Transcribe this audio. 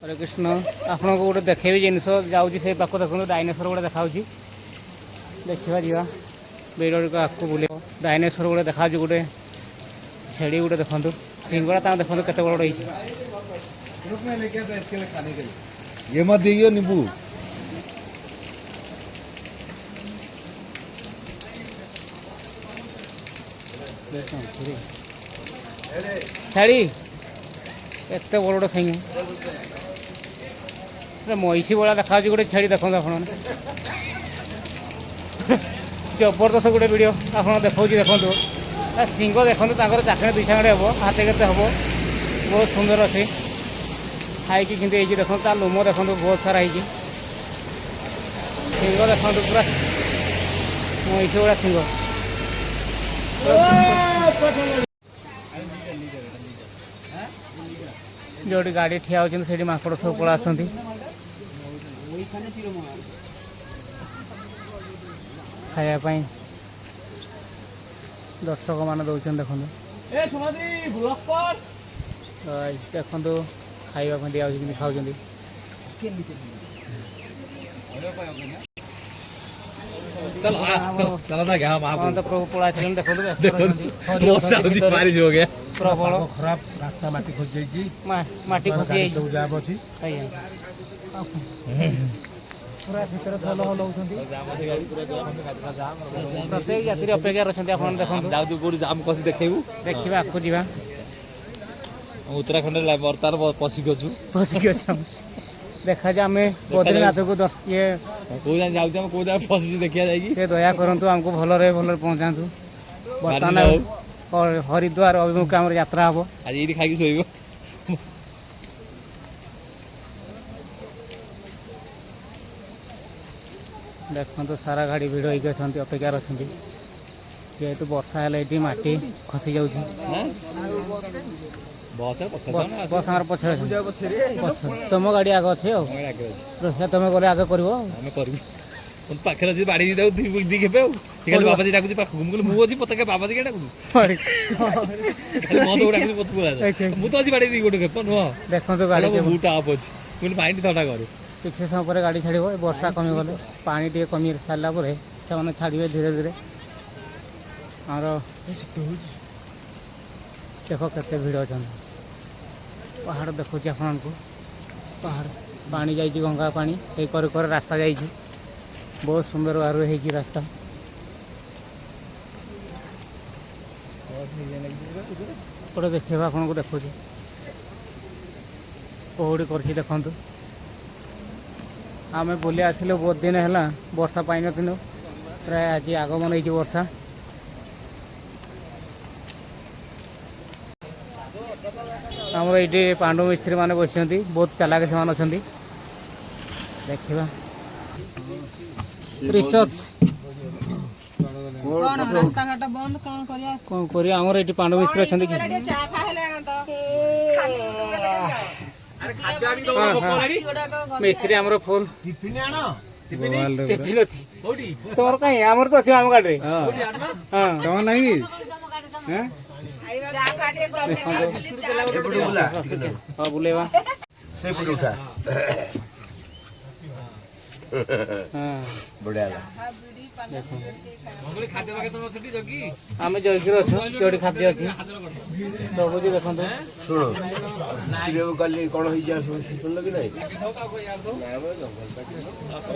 हरे कृष्ण आपन को गोटे देखेबी जिन जाऊँगी से पाक देखो डायनासोर गोटे देखा देखा जा वीडियो आपको बुले डायनासोर गोटे देखा गोटे छेड़ी गोटे देखो सिंगड़ा देखो केते बड़ ये मत दियो नींबू छेड़ी एत बड़ बड़ सिंह महिषी भाया देखा गोटे छेड़ी देखो आप जबरदस्त गोटे वीडियो आप देखा देखो सिंह देखो चाकरी दुई सांगे हे हाथ के हम बहुत सुंदर अच्छे खाई कि देखो ता लुम देखो बहुत सारा है सिंह देखो पूरा महिषी भाया सिंह जो गाड़ी ठिया होती माकड़ सब पड़ा खायापाई दर्शक मान दौरान देखो देखो खावा दिया खाऊ प्रभु पड़ा देखो प्रबल खराब रास्ता माटी खोज जाइए माटी खसी सब जाम अच्छी पूरा भीतर हल हल प्रत्येक यात्री अपेक्षा अच्छा देखो जाम कसी देखेबू देखा आपको जा उत्तराखंड बर्तमान पशिक अच्छु देखा जा आम बद्रीनाथ को ये फसी देखा जाए दया करूँ आमको भल भल पहुँचा बर्तमान हरिद्वार अभिमुख आम यात्रा हम आज ये खाई शोब देखो सारा गाड़ी भिड़ होगी अच्छा अपेक्षा अच्छा जेहेतु वर्षा है ये माटी खसी जा बस आम पछे तुम गाड़ी आगे अच्छे रोषा तुम गले आगे कर पाखे अच्छी बाड़ी दिखे बाबाजी डाकुची पाख मुझे पता बाबाजी क्या डाकुची मुझे अच्छी बाड़ी गोटे खेप नुह देखो गाड़ी बूट आप अच्छी माइंड थटा करे किसी समय पर गाड़ी छाड़ वर्षा कमी गले पानी टे कमी सारापर से छाड़े धीरे धीरे आर देख के भिड़ अच्छा पहाड़ देखो आपको पहाड़ पानी जा गंगा पानी कर रास्ता जा बहुत सुंदर बाहर है रास्ता गोटे देखा आपको देखो पहुड़ी कर देखु आम बुले आसिलु बहुत दिन है वर्षा पाई नु प्राय आज आगमन हो वर्षा आमर ये पांडु मिस्त्री मैंने बस बहुत चालाक से अच्छा देखा रिसर्च कौन कर आमर ये पांडु मिस्त्री अच्छा मिस्त्री आमर फुल टिफिन अच्छी तुम कहीं आमर तो अच्छे आम गाड़ी हाँ बुलेवा आम जगह अच्छे खाद्य अच्छी प्रभु जी देखो शुण कल कौन हो